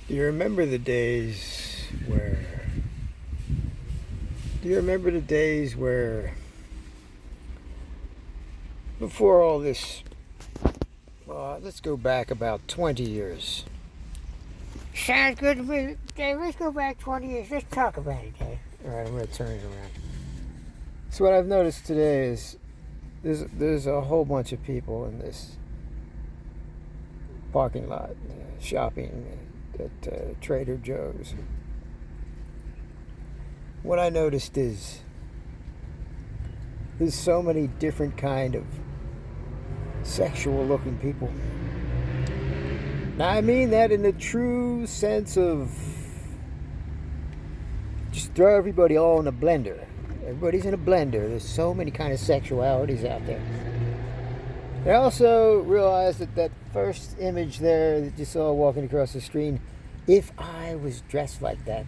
Do you remember the days where do you remember the days where before all this let's go back about 20 years. Sounds good to me. Dave, let's go back 20 years. Let's talk about it, Dave. Alright, I'm gonna turn it around. So what I've noticed today is there's a whole bunch of people in this parking lot shopping at Trader Joe's. What I noticed is there's so many different kind of sexual looking people. Now I mean that in the true sense of just throw everybody all in a blender. Everybody's in a blender. There's so many kind of sexualities out there. I also realized that first image there that you saw walking across the screen, if I was dressed like that,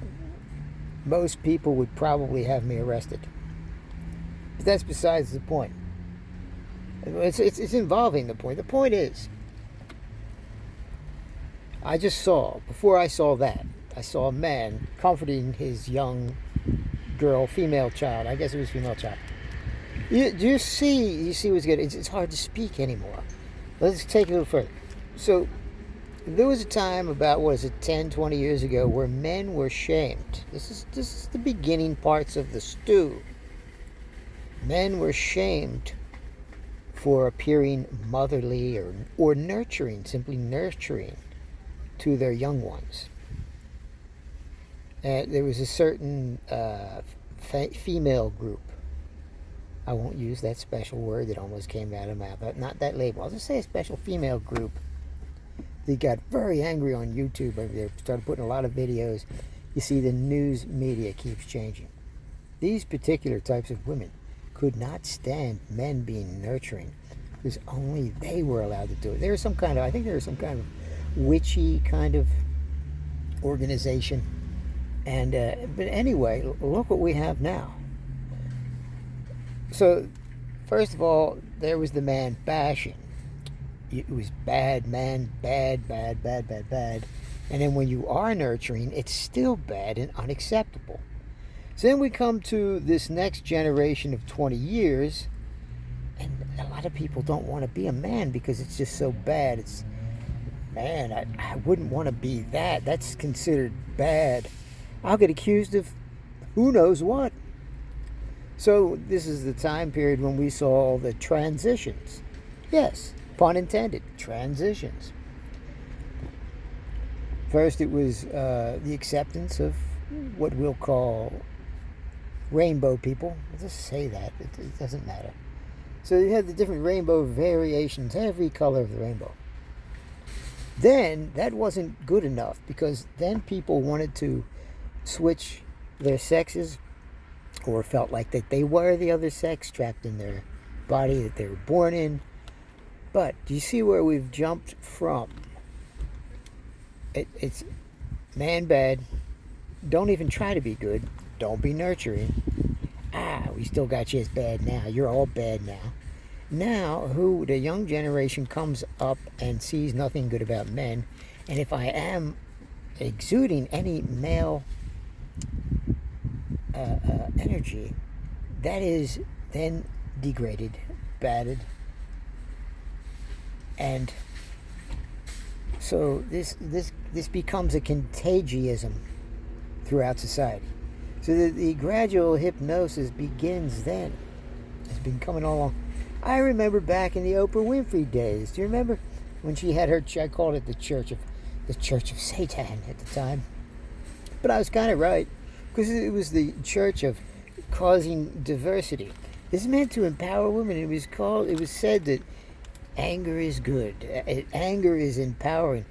most people would probably have me arrested. But that's besides the point. It's involving the point. The point is, before I saw that, I saw a man comforting his young girl, female child. I guess it was female child. You see what's good. It's hard to speak anymore. Let's take it a little further. So, there was a time about, 10, 20 years ago where men were shamed. This is the beginning parts of the stew. Men were shamed for appearing motherly or nurturing, simply nurturing to their young ones. And there was a certain female group. I won't use that special word that almost came out of my mouth. Not that label. I'll just say a special female group. They got very angry on YouTube. They started putting a lot of videos. You see, the news media keeps changing. These particular types of women could not stand men being nurturing, because only they were allowed to do it. I think there was some kind of witchy kind of organization. And but anyway, look what we have now. So, first of all, there was the man bashing. It was bad, man, bad. And then when you are nurturing, it's still bad and unacceptable. So then we come to this next generation of 20 years, and a lot of people don't want to be a man because it's just so bad. I wouldn't want to be that. That's considered bad. I'll get accused of who knows what. So this is the time period when we saw the transitions. Yes, pun intended, transitions. First it was the acceptance of what we'll call rainbow people. I'll just say that. It doesn't matter. So you had the different rainbow variations, every color of the rainbow. Then that wasn't good enough, because then people wanted to switch their sexes, or felt like that they were the other sex trapped in their body that they were born in. But do you see where we've jumped from? It's man bad. Don't even try to be good. Don't be nurturing. We still got you as bad now. You're all bad now. Now, the young generation comes up and sees nothing good about men, and if I am exuding any male energy, that is then degraded, battered, and so this becomes a contagiism throughout society. So the gradual hypnosis begins then. It's been coming all along. I remember back in the Oprah Winfrey days. Do you remember when she had her? I called it the Church of Satan at the time, but I was kind of right, because it was the church of causing diversity. This is meant to empower women. It was said that anger is good. Anger is empowering.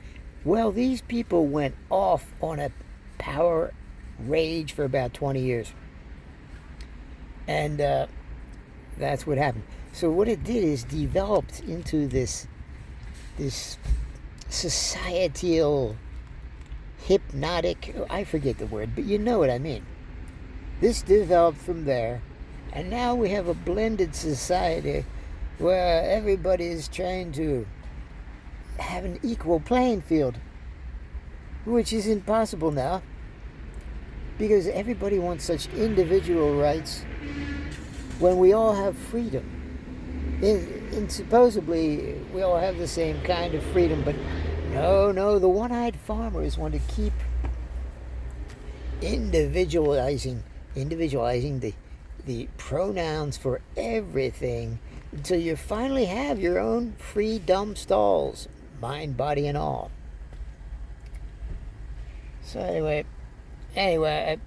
Well, these people went off on a power rage for about 20 years. And that's what happened. So what it did is developed into this societal, hypnotic, I forget the word, but you know what I mean. This developed from there, and now we have a blended society where everybody is trying to have an equal playing field. which is impossible now because everybody wants such individual rights when we all have freedom. And supposedly we all have the same kind of freedom, but no, the one-eyed farmers want to keep individualizing the pronouns for everything until you finally have your own free dumb stalls, mind, body, and all. So anyway,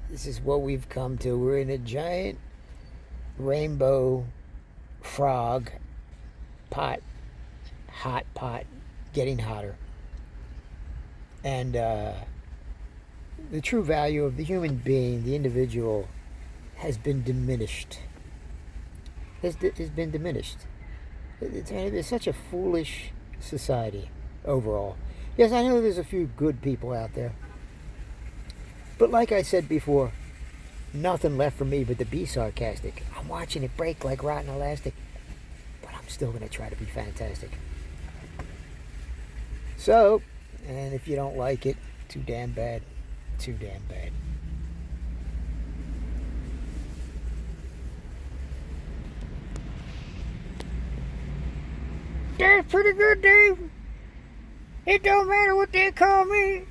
this is what we've come to. We're in a giant rainbow frog pot, hot pot, getting hotter. And the true value of the human being, the individual, has been diminished. Has been diminished. It's such a foolish society overall. Yes, I know there's a few good people out there. But like I said before, nothing left for me but to be sarcastic. I'm watching it break like rotten elastic, but I'm still going to try to be fantastic. So, and if you don't like it, too damn bad. Too damn bad. That's pretty good, Dave. It don't matter what they call me,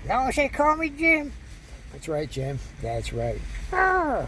as long as they call me Jim. That's right, Jim. That's right. Ah.